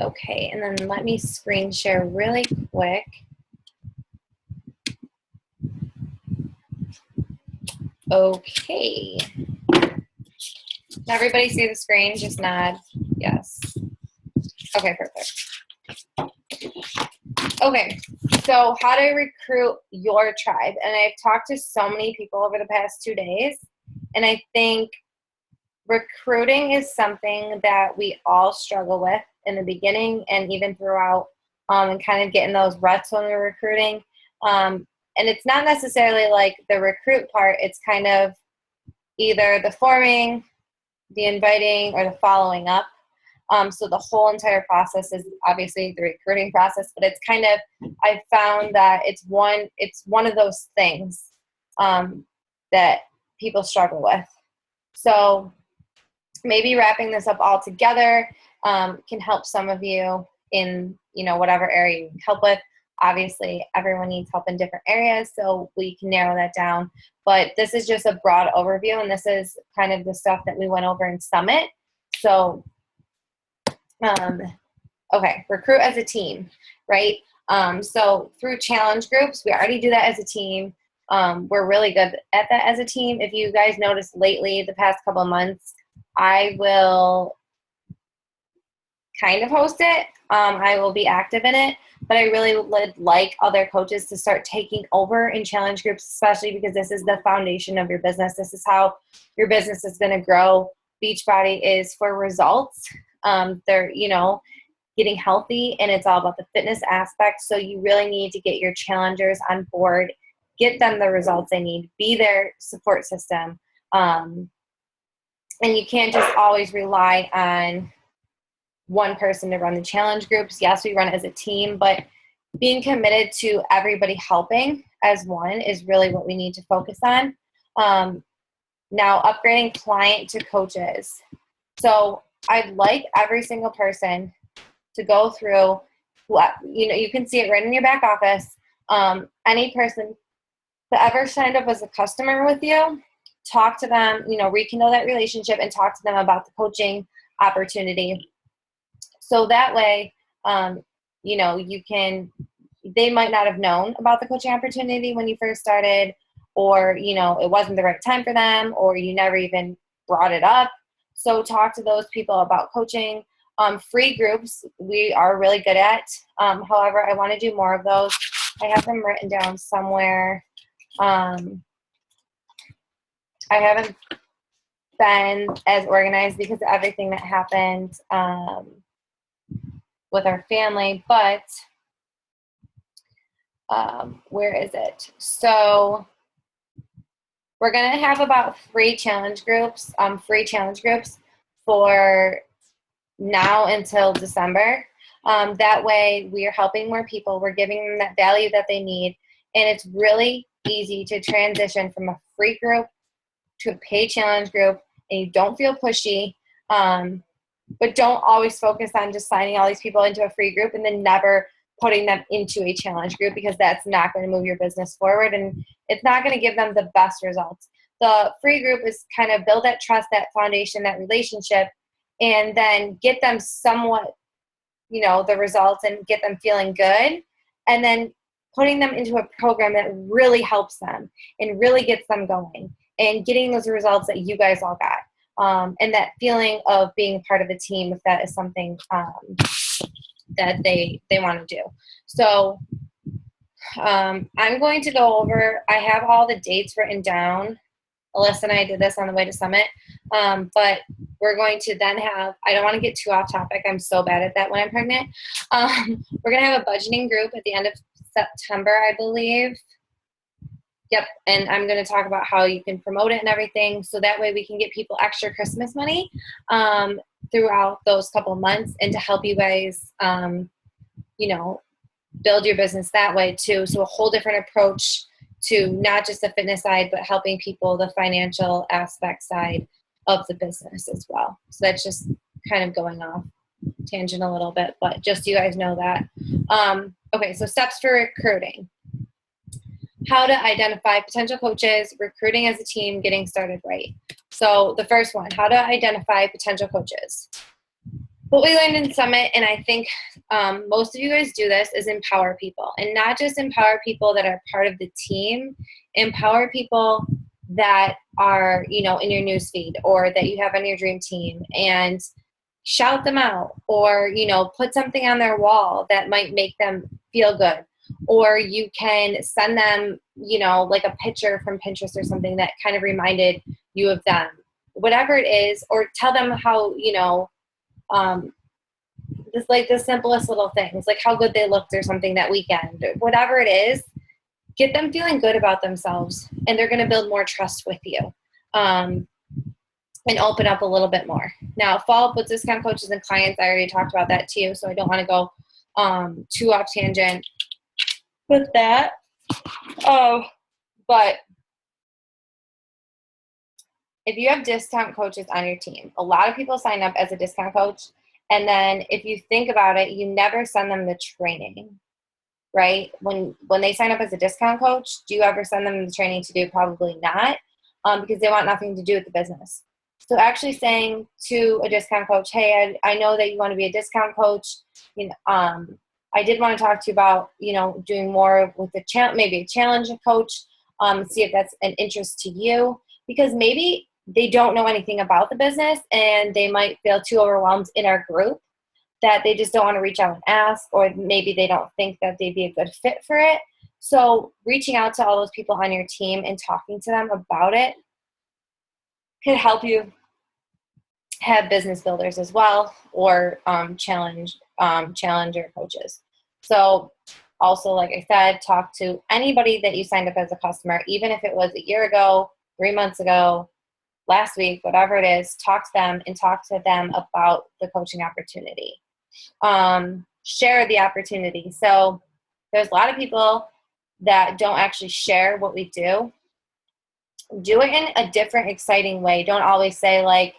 Okay, and then let me screen share really quick. Okay. Everybody see the screen? Just nod. Yes. Okay, perfect. Okay, so how to recruit your tribe. And I've talked to so many people over the past 2 days, and I think recruiting is something that we all struggle with in the beginning and even throughout, and kind of getting those ruts when we're recruiting. And it's not necessarily like the recruit part, it's kind of either the forming, the inviting, or the following up. So the whole entire process is obviously the recruiting process, but it's kind of, I found that it's one of those things that people struggle with. So maybe wrapping this up all together can help some of you in, whatever area you need help with. Obviously, everyone needs help in different areas, so we can narrow that down. But this is just a broad overview, and this is kind of the stuff that we went over in Summit. So, okay, recruit as a team, right? So through challenge groups, we already do that as a team. We're really good at that as a team. If you guys noticed lately, the past couple of months, I will kind of host it. I will be active in it, but I really would like other coaches to start taking over in challenge groups, especially because this is the foundation of your business. This is how your business is going to grow. Beachbody is for results. They're, getting healthy, and it's all about the fitness aspect. So you really need to get your challengers on board, get them the results they need, be their support system. And you can't just always rely on one person to run the challenge groups. Yes, we run it as a team, but being committed to everybody helping as one is really what we need to focus on. Now, upgrading client to coaches. So I'd like every single person to go through, you can see it right in your back office. Any person that ever signed up as a customer with you, talk to them, rekindle that relationship and talk to them about the coaching opportunity. So that way, they might not have known about the coaching opportunity when you first started, or, it wasn't the right time for them, or you never even brought it up. So talk to those people about coaching. Free groups, we are really good at. However, I want to do more of those. I have them written down somewhere. I haven't been as organized because of everything that happened with our family, but where is it? So we're going to have about 3 challenge groups, free challenge groups for now until December. That way we are helping more people. We're giving them that value that they need. And it's really easy to transition from a free group to a paid challenge group, and you don't feel pushy. But don't always focus on just signing all these people into a free group and then never putting them into a challenge group, because that's not going to move your business forward, and it's not going to give them the best results. The free group is kind of build that trust, that foundation, that relationship, and then get them somewhat, the results and get them feeling good, and then putting them into a program that really helps them and really gets them going and getting those results that you guys all got. And that feeling of being part of a team, if that is something that they want to do. So I'm going to go over, I have all the dates written down. Alyssa and I did this on the way to Summit. But we're going to then have, I don't want to get too off topic. I'm so bad at that when I'm pregnant. We're going to have a budgeting group at the end of September, I believe. Yep, and I'm going to talk about how you can promote it and everything, so that way we can get people extra Christmas money throughout those couple months, and to help you guys, build your business that way too. So a whole different approach to not just the fitness side, but helping people the financial aspect side of the business as well. So that's just kind of going off tangent a little bit, but just so you guys know that. Okay, so steps for recruiting. How to identify potential coaches, recruiting as a team, getting started right. So the first one, how to identify potential coaches. what we learned in Summit, and I think most of you guys do this, is empower people. And not just empower people that are part of the team, empower people that are, in your newsfeed or that you have on your dream team, and shout them out, or, put something on their wall that might make them feel good. Or you can send them, like a picture from Pinterest or something that kind of reminded you of them, whatever it is, or tell them how, just like the simplest little things, like how good they looked or something that weekend, whatever it is, get them feeling good about themselves, and they're going to build more trust with you, and open up a little bit more. Now, follow up with discount coaches and clients, I already talked about that too, so I don't want to go too off tangent with that. But if you have discount coaches on your team, a lot of people sign up as a discount coach, and then if you think about it, you never send them the training, right? When they sign up as a discount coach, do you ever send them the training to do? Probably not, because they want nothing to do with the business. So actually saying to a discount coach, hey, I know that you want to be a discount coach. I did want to talk to you about, doing more with maybe a challenge coach, see if that's an interest to you, because maybe they don't know anything about the business and they might feel too overwhelmed in our group that they just don't want to reach out and ask, or maybe they don't think that they'd be a good fit for it. So reaching out to all those people on your team and talking to them about it could help you have business builders as well, or challenger coaches. So also, like I said, talk to anybody that you signed up as a customer, even if it was a year ago, 3 months ago, last week, whatever it is, talk to them and talk to them about the coaching opportunity. Share the opportunity. So there's a lot of people that don't actually share what we do. Do it in a different, exciting way. Don't always say like,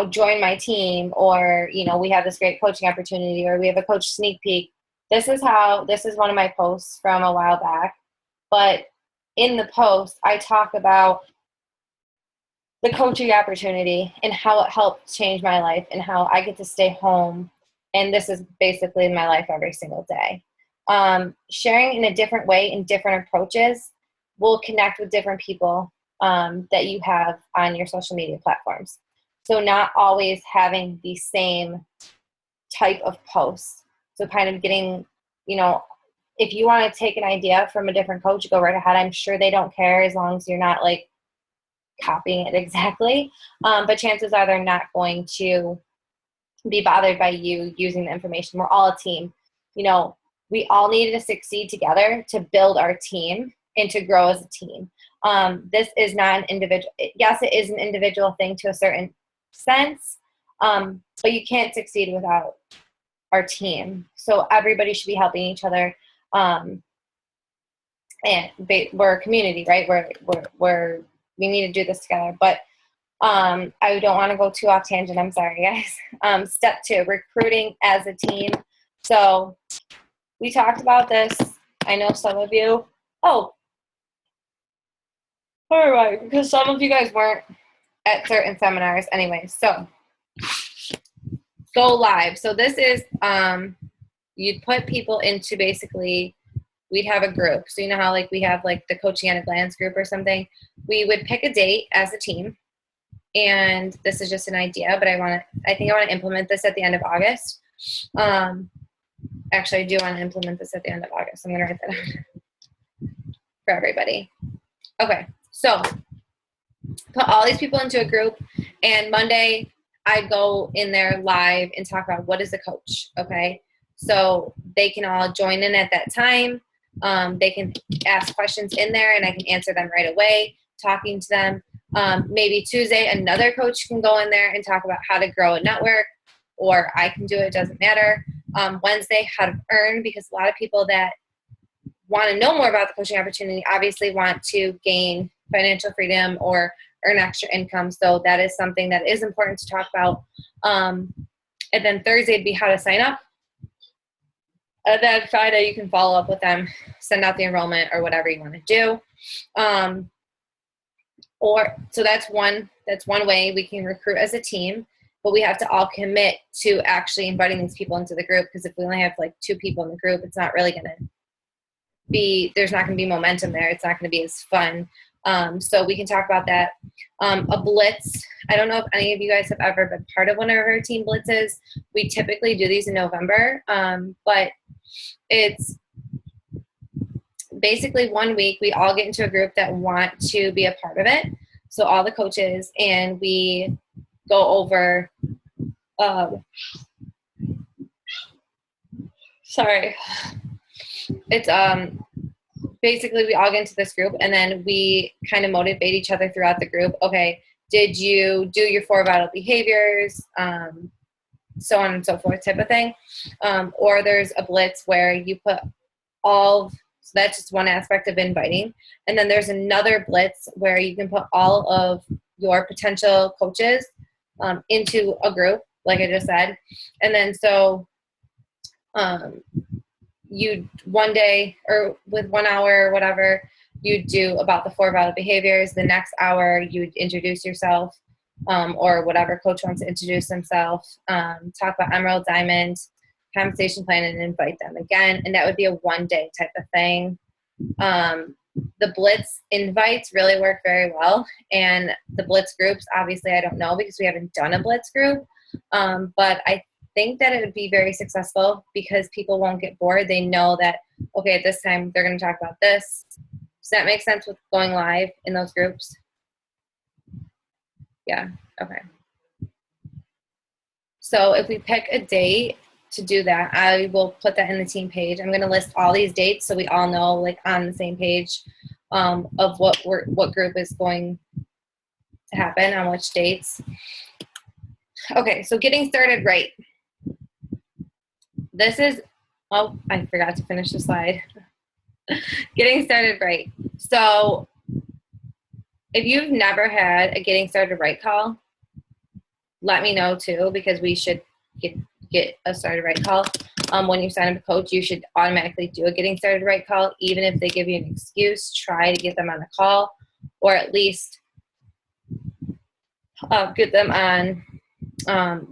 join my team, or, we have this great coaching opportunity, or we have a coach sneak peek. This is one of my posts from a while back, but in the post, I talk about the coaching opportunity and how it helped change my life and how I get to stay home. And this is basically my life every single day. Sharing in a different way, in different approaches, will connect with different people that you have on your social media platforms. So not always having the same type of posts. So kind of getting, if you want to take an idea from a different coach, go right ahead. I'm sure they don't care as long as you're not like copying it exactly. But chances are they're not going to be bothered by you using the information. We're all a team. We all need to succeed together to build our team and to grow as a team. This is not an individual. Yes, it is an individual thing to a certain sense, but you can't succeed without our team. So everybody should be helping each other. And we're a community, right? We need to do this together. But I don't want to go too off tangent. I'm sorry, guys. Step 2, recruiting as a team. So we talked about this. I know some of you. Oh, all right, because some of you guys weren't at certain seminars anyway. So go live. So this is, you'd put people into basically, we'd have a group. So you know how like we have like the coaching at a glance group or something. We would pick a date as a team. And this is just an idea, but I think I want to implement this at the end of August. Actually, I do want to implement this at the end of August. I'm going to write that down for everybody. Okay, so put all these people into a group, and Monday I go in there live and talk about what is a coach, okay? So they can all join in at that time. They can ask questions in there, and I can answer them right away, talking to them. Maybe Tuesday, another coach can go in there and talk about how to grow a network, or I can do it, doesn't matter. Wednesday, how to earn, because a lot of people that want to know more about the coaching opportunity obviously want to gain financial freedom or earn extra income. So that is something that is important to talk about. And then Thursday would be how to sign up. And then Friday, you can follow up with them, send out the enrollment or whatever you want to do. So that's one way we can recruit as a team. but we have to all commit to actually inviting these people into the group, because if we only have like 2 people in the group, it's not really going to be, there's not going to be momentum there. It's not going to be as fun. So we can talk about that. A blitz. I don't know if any of you guys have ever been part of one of our team blitzes. We typically do these in November, but it's basically 1 week. We all get into a group that want to be a part of it. So all the coaches, and we go over, it's basically we all get into this group, and then we kind of motivate each other throughout the group. Okay, did you do your 4 vital behaviors, so on and so forth type of thing. Or there's a blitz where you put all, so that's just one aspect of inviting. And then there's another blitz where you can put all of your potential coaches into a group, like I just said. And then so you one day, or with 1 hour or whatever, you do about the 4 vital behaviors. The next hour you introduce yourself, or whatever coach wants to introduce themselves, talk about Emerald, Diamond, compensation plan, and invite them again. And that would be a 1-day type of thing. The blitz invites really work very well, and the blitz groups, obviously I don't know because we haven't done a blitz group, but I think that it would be very successful because people won't get bored. They know that, okay, at this time they're going to talk about this. Does that make sense with going live in those groups? Yeah, okay. So if we pick a date to do that, I will put that in the team page. I'm going to list all these dates so we all know, like, on the same page of what group is going to happen on which dates. Okay, so getting started right. This is, oh, I forgot to finish the slide. Getting started right. So if you've never had a getting started right call, let me know too, because we should get a started right call. When you sign up a coach, you should automatically do a getting started right call. Even if they give you an excuse, try to get them on the call, or at least get them on.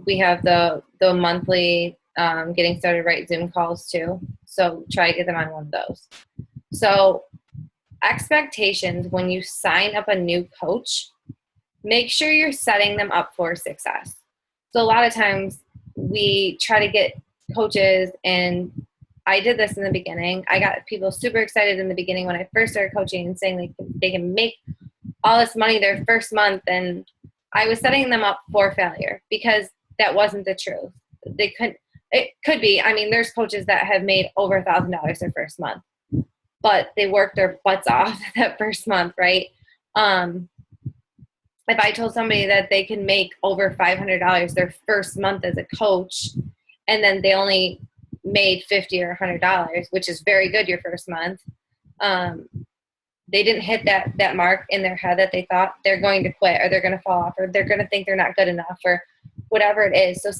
We have the monthly getting started right Zoom calls too. So try to get them on one of those. So expectations when you sign up a new coach, make sure you're setting them up for success. So a lot of times we try to get coaches, and I did this in the beginning. I got people super excited in the beginning when I first started coaching and saying they can make all this money their first month, and I was setting them up for failure because that wasn't the truth. It could be. I mean, there's coaches that have made over $1,000 their first month, but they worked their butts off that first month, right? If I told somebody that they can make over $500 their first month as a coach, and then they only made $50 or $100, which is very good your first month, they didn't hit that mark in their head that they thought they're going to quit, or they're going to fall off, or they're going to think they're not good enough, or whatever it is. So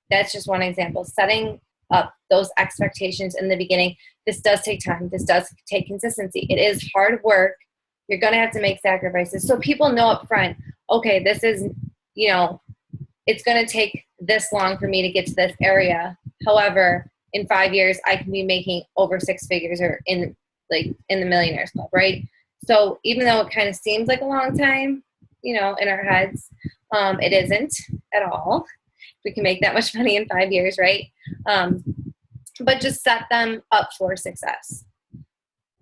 that's just one example. Setting up those expectations in the beginning. This does take time. This does take consistency. It is hard work. You're going to have to make sacrifices. So people know up front, okay, this is, it's going to take this long for me to get to this area. However, in 5 years, I can be making over 6 figures, or in the Millionaires Club, right? So even though it kind of seems like a long time, in our heads, it isn't at all. We can make that much money in 5 years, right? But just set them up for success.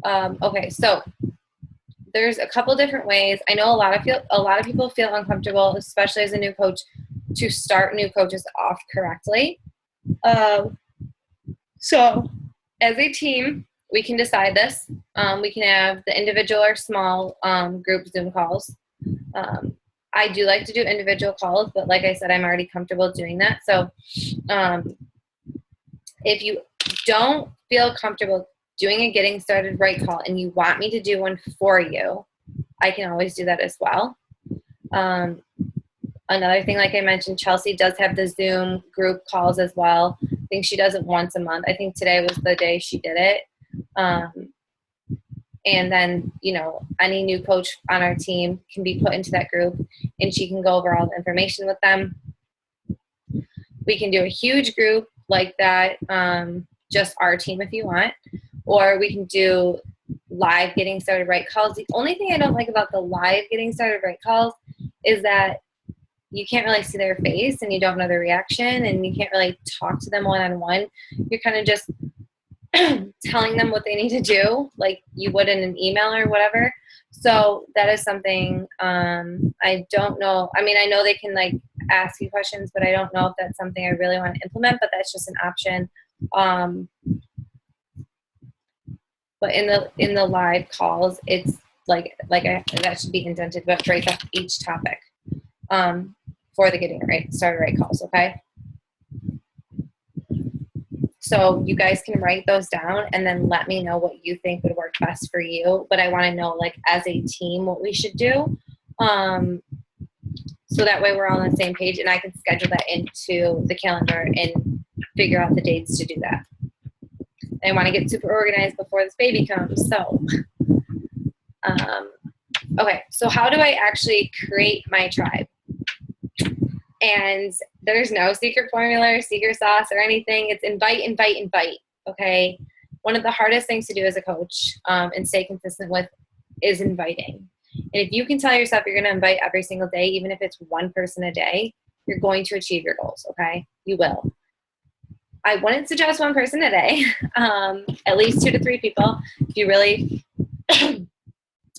Okay, so there's a couple different ways. I know a lot of people feel uncomfortable, especially as a new coach, to start new coaches off correctly. So as a team, we can decide this. We can have the individual or small group Zoom calls. I do like to do individual calls, but like I said, I'm already comfortable doing that. So if you don't feel comfortable doing a getting started right call and you want me to do one for you, I can always do that as well. Another thing, like I mentioned, Chelsea does have the Zoom group calls as well. I think she does it once a month. I think today was the day she did it. And then, any new coach on our team can be put into that group, and she can go over all the information with them. We can do a huge group like that, just our team if you want, or we can do live getting started right calls. The only thing I don't like about the live getting started right calls is that you can't really see their face and you don't know their reaction and you can't really talk to them one-on-one. You're kind of just telling them what they need to do like you would in an email or whatever. So that is something I don't know. I mean, I know they can like ask you questions, but I don't know if that's something I really want to implement, but that's just an option. But in the live calls, it's that should be indented, but break up each topic for the getting started right calls, okay? So you guys can write those down and then let me know what you think would work best for you. But I want to know, like, as a team, what we should do. So that way we're all on the same page and I can schedule that into the calendar and figure out the dates to do that. I want to get super organized before this baby comes. So, okay. So how do I actually create my tribe? And there's no secret formula or secret sauce or anything. It's invite, invite, invite. Okay. One of the hardest things to do as a coach and stay consistent with is inviting. And if you can tell yourself you're going to invite every single day, even if it's one person a day, you're going to achieve your goals. Okay. You will. I wouldn't suggest one person a day, at least 2 to 3 people. If you really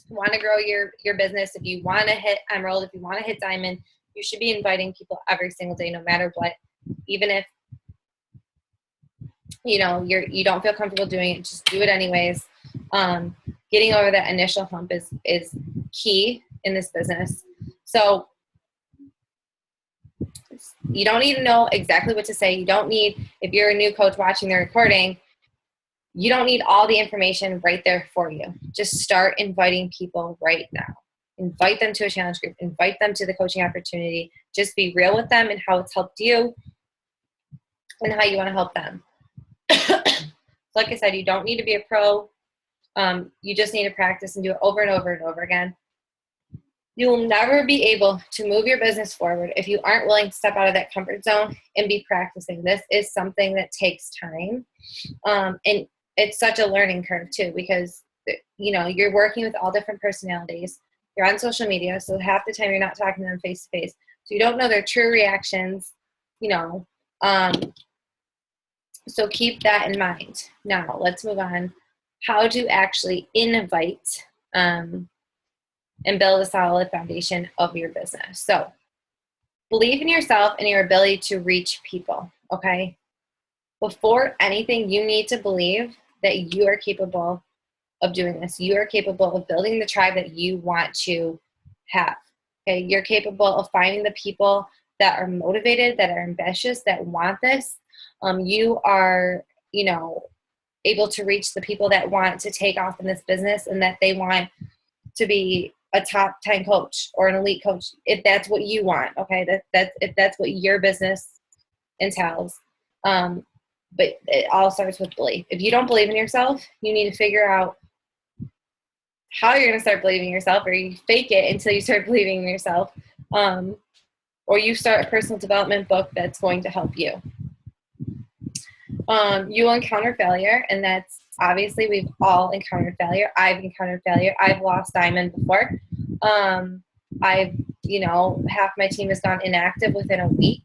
want to grow your business, if you want to hit Emerald, if you want to hit Diamond, you should be inviting people every single day, no matter what. Even if you don't feel comfortable doing it, just do it anyways. Getting over that initial hump is key in this business. So you don't need to know exactly what to say. You don't need, if you're a new coach watching the recording, you don't need all the information right there for you. Just start inviting people right now. Invite them to a challenge group. Invite them to the coaching opportunity. Just be real with them and how it's helped you and how you want to help them. Like I said, you don't need to be a pro. You just need to practice and do it over and over and over again. You will never be able to move your business forward if you aren't willing to step out of that comfort zone and be practicing. This is something that takes time. And it's such a learning curve too, because you're working with all different personalities. You're on social media, so half the time you're not talking to them face to face. So you don't know their true reactions, so keep that in mind. Now let's move on. How to actually invite and build a solid foundation of your business. So believe in yourself and your ability to reach people, okay? Before anything, you need to believe that you are capable of doing this. You are capable of building the tribe that you want to have, okay? You're capable of finding the people that are motivated, that are ambitious, that want this. You are, able to reach the people that want to take off in this business and that they want to be a top 10 coach or an elite coach, if that's what you want, okay? If that's what your business entails. But it all starts with belief. If you don't believe in yourself, you need to figure out how you're going to start believing in yourself, or you fake it until you start believing in yourself, or you start a personal development book that's going to help you. You will encounter failure, and that's obviously we've all encountered failure. I've encountered failure. I've lost Diamond before. I've, half my team has gone inactive within a week.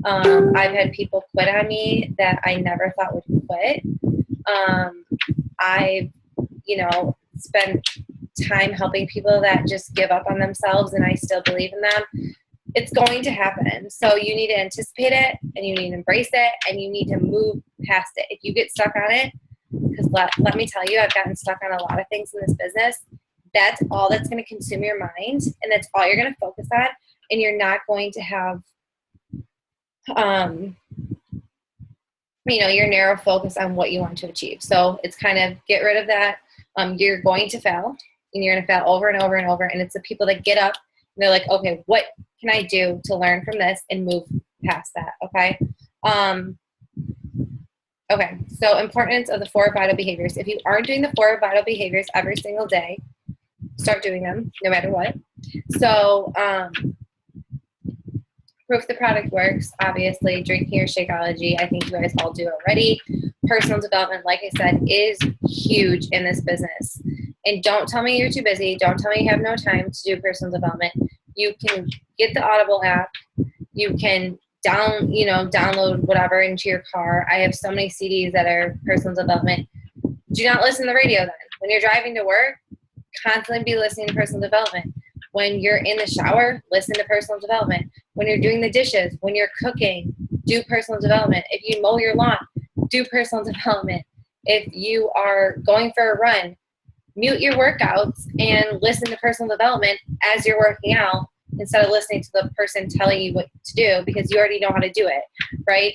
I've had people quit on me that I never thought would quit. I've, spent time helping people that just give up on themselves, and I still believe in them. It's going to happen. So you need to anticipate it, and you need to embrace it, and you need to move past it. If you get stuck on it, because let me tell you, I've gotten stuck on a lot of things in this business. That's all that's going to consume your mind, and that's all you're going to focus on, and you're not going to have, your narrow focus on what you want to achieve. So it's kind of get rid of that. You're going to fail, and you're going to fail over and over and over, and it's the people that get up, and they're like, okay, what can I do to learn from this and move past that, okay? Okay, so importance of the 4 vital behaviors. If you aren't doing the 4 vital behaviors every single day, start doing them no matter what. So proof the product works, obviously. Drinking your Shakeology, I think you guys all do already. Personal development, like I said, is huge in this business. And don't tell me you're too busy. Don't tell me you have no time to do personal development. You can get the Audible app. You can download whatever into your car. I have so many CDs that are personal development. Do not listen to the radio then. When you're driving to work, constantly be listening to personal development. When you're in the shower, listen to personal development. When you're doing the dishes, when you're cooking, do personal development. If you mow your lawn, do personal development. If you are going for a run, mute your workouts and listen to personal development as you're working out instead of listening to the person telling you what to do because you already know how to do it, right?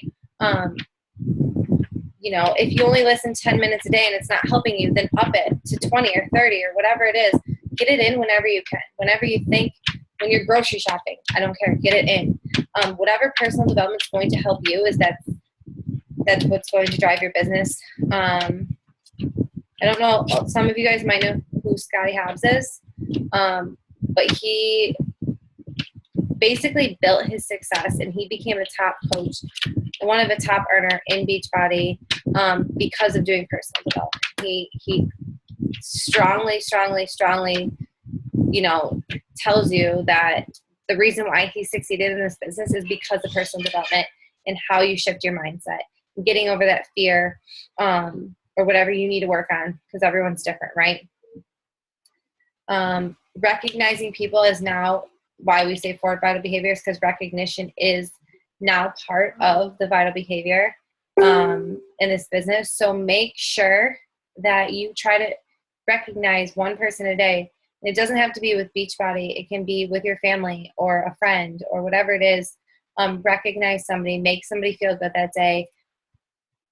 If you only listen 10 minutes a day and it's not helping you, then up it to 20 or 30 or whatever it is. Get it in whenever you can, whenever you think, when you're grocery shopping, I don't care, get it in. Whatever personal development is going to help you is that's what's going to drive your business. I don't know, some of you guys might know who Scotty Hobbs is, but he basically built his success and he became a top coach and one of the top earner in Beachbody because of doing personal development. He strongly, tells you that the reason why he succeeded in this business is because of personal development and how you shift your mindset, getting over that fear or whatever you need to work on because everyone's different, right? Recognizing people is now why we say forward vital behaviors because recognition is now part of the vital behavior in this business. So make sure that you try to recognize one person a day. And it doesn't have to be with Beachbody. It can be with your family or a friend or whatever it is. Recognize somebody, make somebody feel good that day,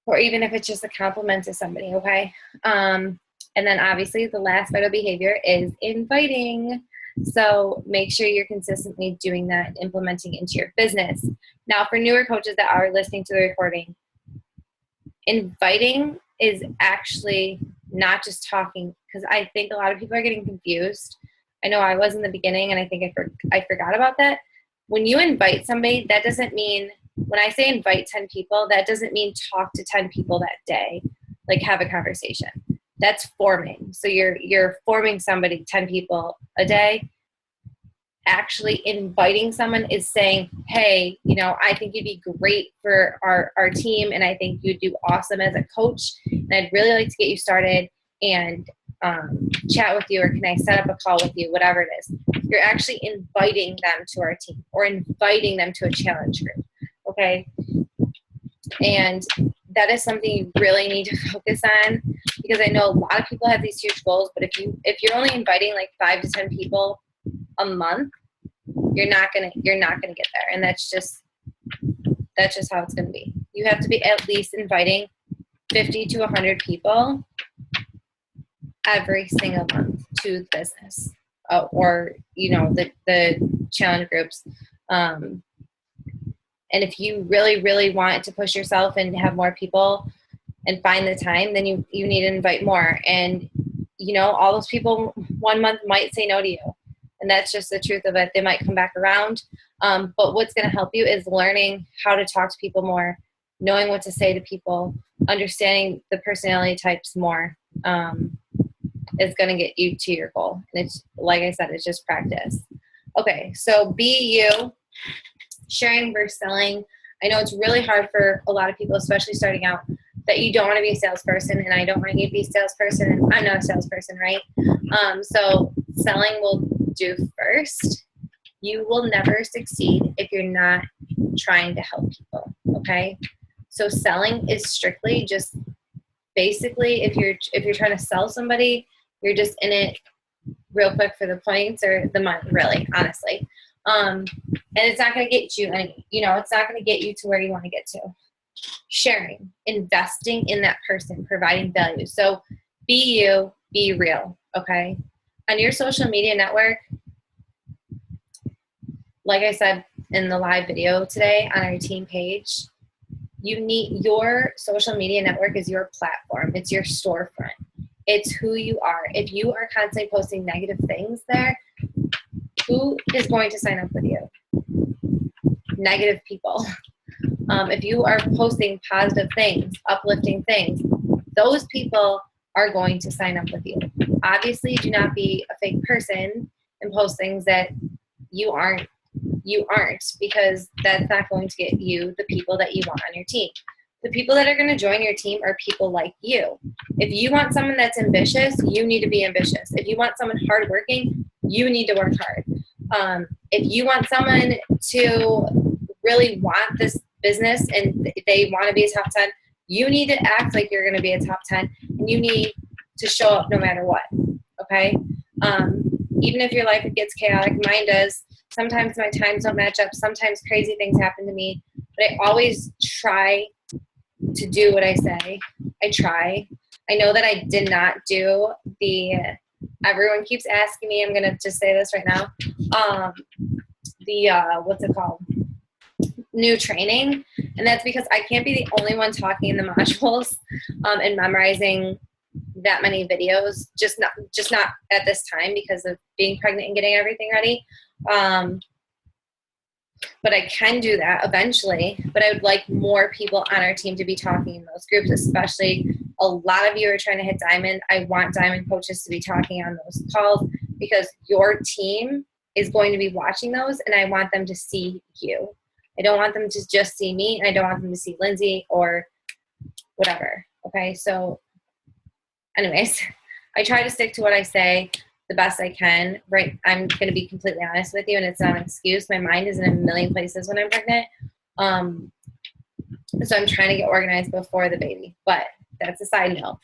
or even if it's just a compliment to somebody, okay? And then obviously the last vital behavior is inviting. So make sure you're consistently doing that and implementing into your business. Now, for newer coaches that are listening to the recording, inviting is actually not just talking, because I think a lot of people are getting confused. I know I was in the beginning, and I think I forgot about that. When you invite somebody, that doesn't mean, when I say invite 10 people, that doesn't mean talk to 10 people that day, like have a conversation. That's forming. So you're forming somebody, 10 people a day. Actually inviting someone is saying, hey, I think you'd be great for our team, and I think you'd do awesome as a coach, and I'd really like to get you started and chat with you, or can I set up a call with you, whatever it is. You're actually inviting them to our team or inviting them to a challenge group, okay? And that is something you really need to focus on, because I know a lot of people have these huge goals, but if you're only inviting like 5 to 10 people a month, you're not gonna get there, and that's just how it's gonna be. You have to be at least inviting 50 to 100 people every single month to the business, or the challenge groups. And if you really, really want to push yourself and have more people and find the time, then you need to invite more. And all those people 1 month might say no to you. And that's just the truth of it. They might come back around. But what's going to help you is learning how to talk to people more, knowing what to say to people, understanding the personality types more is going to get you to your goal. And it's, like I said, it's just practice. Okay, so be you, sharing versus selling. I know it's really hard for a lot of people, especially starting out, that you don't want to be a salesperson, and I don't want you to be a salesperson, and I'm not a salesperson, right? So selling will do first. You will never succeed if you're not trying to help people, okay? So selling is strictly just basically if you're trying to sell somebody, you're just in it real quick for the points or the money, really, honestly. And it's not going to get you it's not going to get you to where you want to get to. Sharing, investing in that person, providing value. So be you, be real, okay? On your social media network, like I said in the live video today on our team page, your social media network is your platform. It's your storefront. It's who you are. If you are constantly posting negative things there, who is going to sign up with you? negative people. If you are posting positive things, uplifting things, those people are going to sign up with you. Obviously, do not be a fake person and post things that you aren't, because that's not going to get you the people that you want on your team. The people that are going to join your team are people like you. If you want someone that's ambitious, you need to be ambitious. If you want someone hardworking, you need to work hard. If you want someone to really want this business and they want to be a top 10, you need to act like you're going to be a top 10, and you need to show up no matter what. Okay? Even if your life gets chaotic, mine does. Sometimes my times don't match up. Sometimes crazy things happen to me, but I always try to do what I say. I try. I know that I did not do everyone keeps asking me, I'm going to just say this right now, what's it called? New training. And that's because I can't be the only one talking in the modules and memorizing that many videos, just not at this time because of being pregnant and getting everything ready. But I can do that eventually. But I would like more people on our team to be talking in those groups, especially a lot of you are trying to hit diamond. I want diamond coaches to be talking on those calls because your team is going to be watching those, and I want them to see you. I don't want them to just see me, and I don't want them to see Lindsay or whatever. Okay, so anyways, I try to stick to what I say the best I can, right? I'm going to be completely honest with you, and it's not an excuse. My mind is in a million places when I'm pregnant. So I'm trying to get organized before the baby, but that's a side note.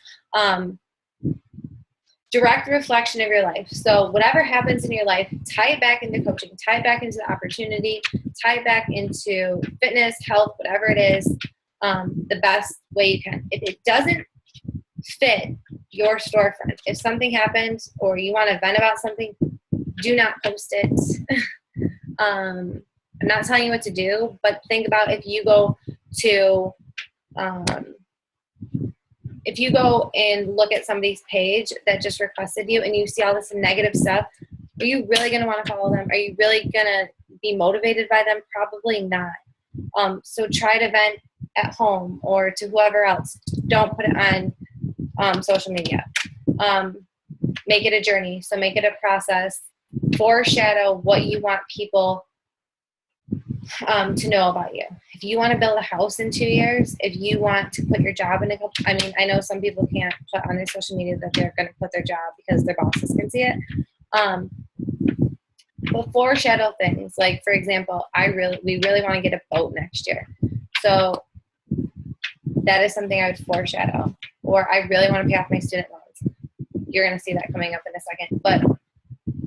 Direct reflection of your life. So whatever happens in your life, tie it back into coaching, tie it back into the opportunity, tie it back into fitness, health, whatever it is, the best way you can. If it doesn't fit your storefront, if something happens or you want to vent about something, do not post it. I'm not telling you what to do, but think about if you go and look at somebody's page that just requested you and you see all this negative stuff, are you really going to want to follow them? Are you really going to be motivated by them? Probably not. So try to vent at home or to whoever else. Don't put it on social media. Make it a journey. So make it a process. Foreshadow what you want people to know about you. If you want to build a house in 2 years, if you want to put your job in I know some people can't put on their social media that they're going to put their job because their bosses can see it. But foreshadow things. Like, for example, we really want to get a boat next year. So that is something I would foreshadow. Or I really want to pay off my student loans. You're going to see that coming up in a second. But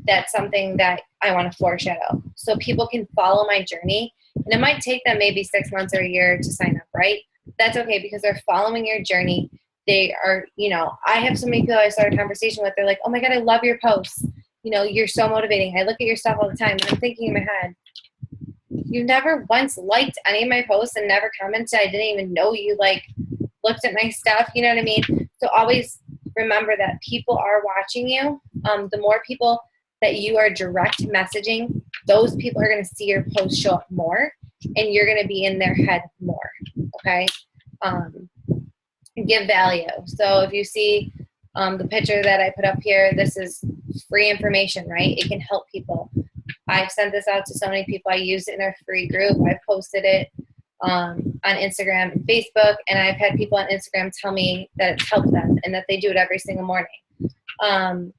that's something that I want to foreshadow. So people can follow my journey. And it might take them maybe 6 months or a year to sign up, right? That's okay because they're following your journey. They are, I have so many people I start a conversation with. They're like, oh my God, I love your posts. You're so motivating. I look at your stuff all the time. And I'm thinking in my head, you never once liked any of my posts and never commented. I didn't even know you looked at my stuff. You know what I mean? So always remember that people are watching you. The more people that you are direct messaging, those people are going to see your posts show up more, and you're going to be in their head more. Okay. Give value. So if you see the picture that I put up here, this is free information, right? It can help people. I've sent this out to so many people. I used it in our free group. I've posted it on Instagram and Facebook, and I've had people on Instagram tell me that it's helped them and that they do it every single morning.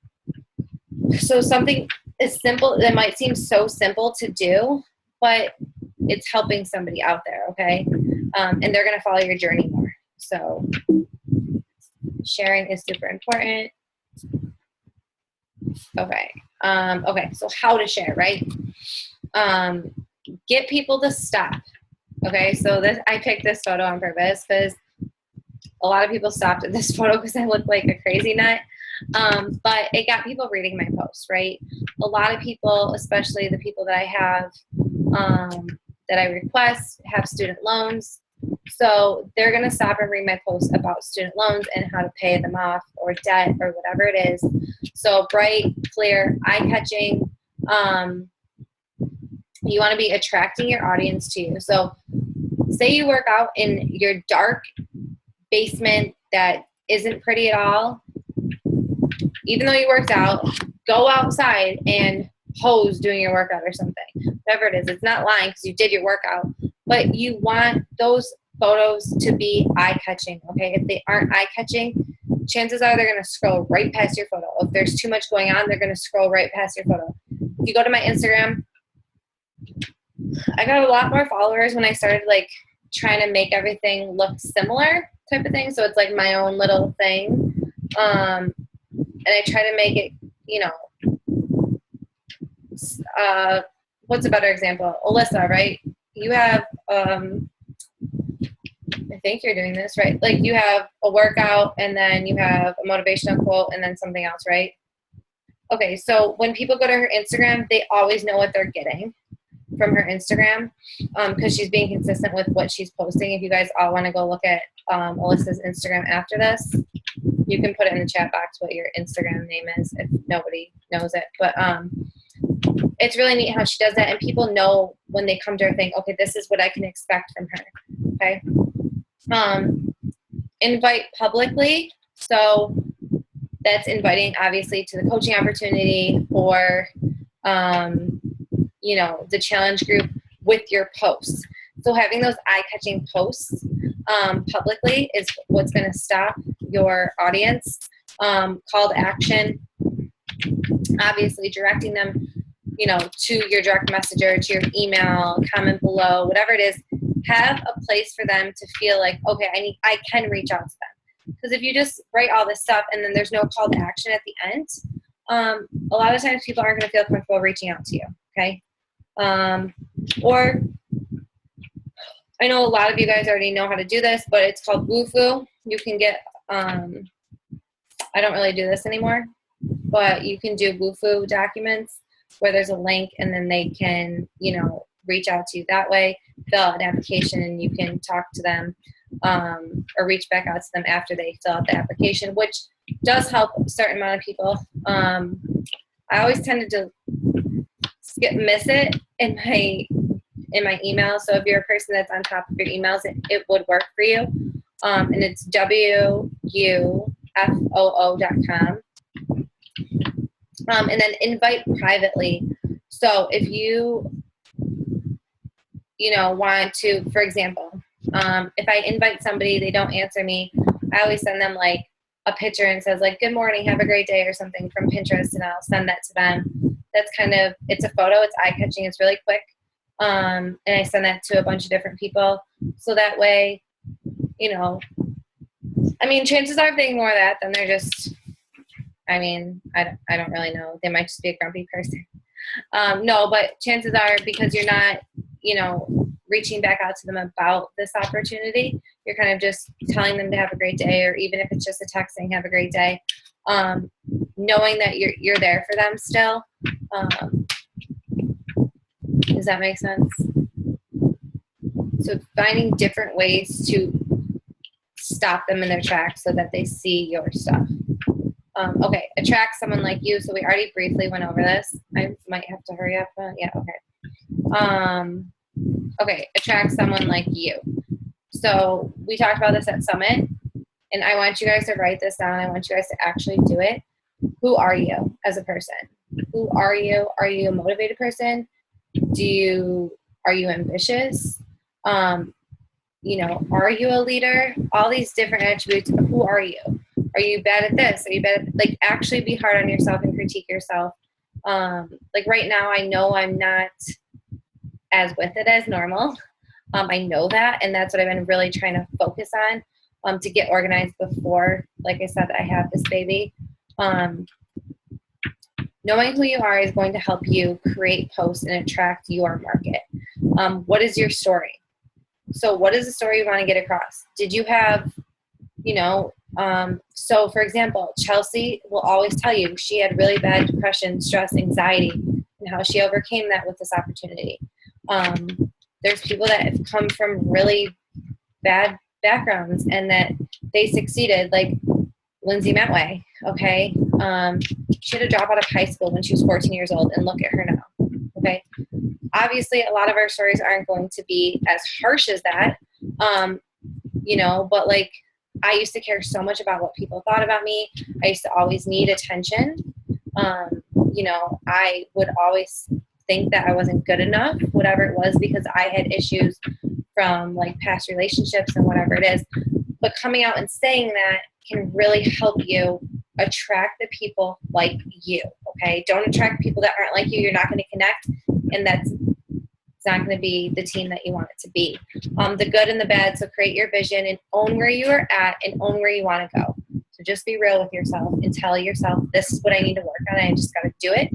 So something as simple, that might seem so simple to do, but it's helping somebody out there, okay? And they're going to follow your journey more. So sharing is super important. Okay. Okay, so how to share, right? Get people to stop. Okay, so I picked this photo on purpose because a lot of people stopped at this photo because I look like a crazy nut. But it got people reading my posts, right? A lot of people, especially the people that I have, that I request, have student loans. So they're going to stop and read my posts about student loans and how to pay them off or debt or whatever it is. So bright, clear, eye-catching, You want to be attracting your audience to you. So say you work out in your dark basement that isn't pretty at all. Even though you worked out, go outside and pose doing your workout or something. Whatever it is, it's not lying because you did your workout, but you want those photos to be eye-catching, okay? If they aren't eye-catching, chances are they're going to scroll right past your photo. If there's too much going on, they're going to scroll right past your photo. If you go to my Instagram, I got a lot more followers when I started like trying to make everything look similar type of thing. So it's like my own little thing. And I try to make it, you know, what's a better example? Alyssa, right? You have, I think you're doing this, right? Like you have a workout and then you have a motivational quote and then something else, right? Okay, so when people go to her Instagram, they always know what they're getting from her Instagram because she's being consistent with what she's posting. If you guys all want to go look at Alyssa's Instagram after this, you can put it in the chat box what your Instagram name is if nobody knows it. But it's really neat how she does that, and people know when they come to her thing, okay, this is what I can expect from her, okay? Invite publicly. So that's inviting, obviously, to the coaching opportunity or, you know, the challenge group with your posts. So having those eye-catching posts publicly is what's going to stop your audience. Call to action, obviously directing them, you know, to your direct messenger, to your email, comment below, whatever it is. Have a place for them to feel like, okay, I can reach out to them. Because if you just write all this stuff and then there's no call to action at the end, a lot of times people aren't going to feel comfortable reaching out to you, okay? Or I know a lot of you guys already know how to do this, but it's called Woofu. You can get, I don't really do this anymore, but you can do Woofu documents where there's a link and then they can, you know, reach out to you that way, fill out an application, and you can talk to them or reach back out to them after they fill out the application, which does help a certain amount of people. I always tended to miss it in my email. So if you're a person that's on top of your emails, it would work for you. And it's wufoo.com. And then invite privately. So if you know, want to, for example, if I invite somebody, they don't answer me, I always send them like a picture and says like, good morning, have a great day or something from Pinterest, and I'll send that to them. That's kind of, it's a photo, it's eye-catching, it's really quick. And I send that to a bunch of different people. So that way, you know, I mean, chances are if they ignore that, then they're just, I mean, I don't really know. They might just be a grumpy person. No, but chances are because you're not, you know, reaching back out to them about this opportunity, you're kind of just telling them to have a great day, or even if it's just a text saying have a great day, knowing that you're there for them still. Does that make sense? So finding different ways to stop them in their tracks so that they see your stuff. Okay, attract someone like you. So we already briefly went over this. I might have to hurry up. Yeah, okay. Okay, attract someone like you. So we talked about this at Summit, and I want you guys to write this down. I want you guys to actually do it. Who are you as a person? Who are you? Are you a motivated person? Are you ambitious? You know, are you a leader? All these different attributes. Who are you? Are you bad at this? Are you bad at, like, actually be hard on yourself and critique yourself. Like right now, I know I'm not as with it as normal. I know that, and that's what I've been really trying to focus on to get organized before, like I said, I have this baby. Knowing who you are is going to help you create posts and attract your market. What is your story? So what is the story you want to get across? Did you have, you know, so for example, Chelsea will always tell you she had really bad depression, stress, anxiety, and how she overcame that with this opportunity. There's people that have come from really bad backgrounds and that they succeeded, like Lindsay Metway, okay? She had to drop out of high school when she was 14 years old, and look at her now, okay? obviously a lot of our stories aren't going to be as harsh as that, you know, but like I used to care so much about what people thought about me. I used to always need attention. You know, I would always think that I wasn't good enough, whatever it was, because I had issues from like past relationships and whatever it is. But coming out and saying that can really help you attract the people like you, okay? Don't attract people that aren't like you. You're not going to connect, and it's not going to be the team that you want it to be. The good and the bad, so create your vision and own where you are at and own where you want to go. So just be real with yourself and tell yourself, this is what I need to work on. I just got to do it.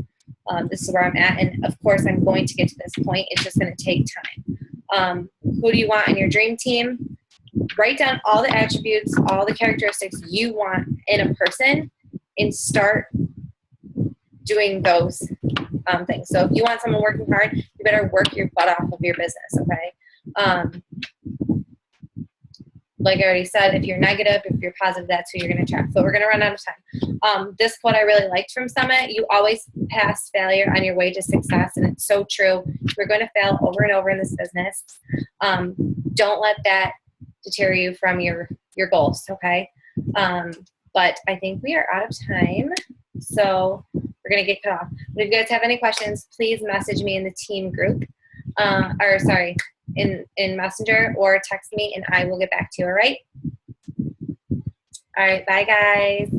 This is where I'm at. And of course, I'm going to get to this point. It's just going to take time. Who do you want in your dream team? Write down all the attributes, all the characteristics you want in a person, and start doing those things. So if you want someone working hard, you better work your butt off of your business, okay? Like I already said, if you're negative, if you're positive, that's who you're going to attract. But we're going to run out of time. This quote I really liked from Summit: you always pass failure on your way to success. And it's so true. We're going to fail over and over in this business. Don't let that deter you from your goals, okay? But I think we are out of time. So we're going to get cut off. But if you guys have any questions, please message me in the team group. In Messenger, or text me and I will get back to you, all right? All right, bye guys.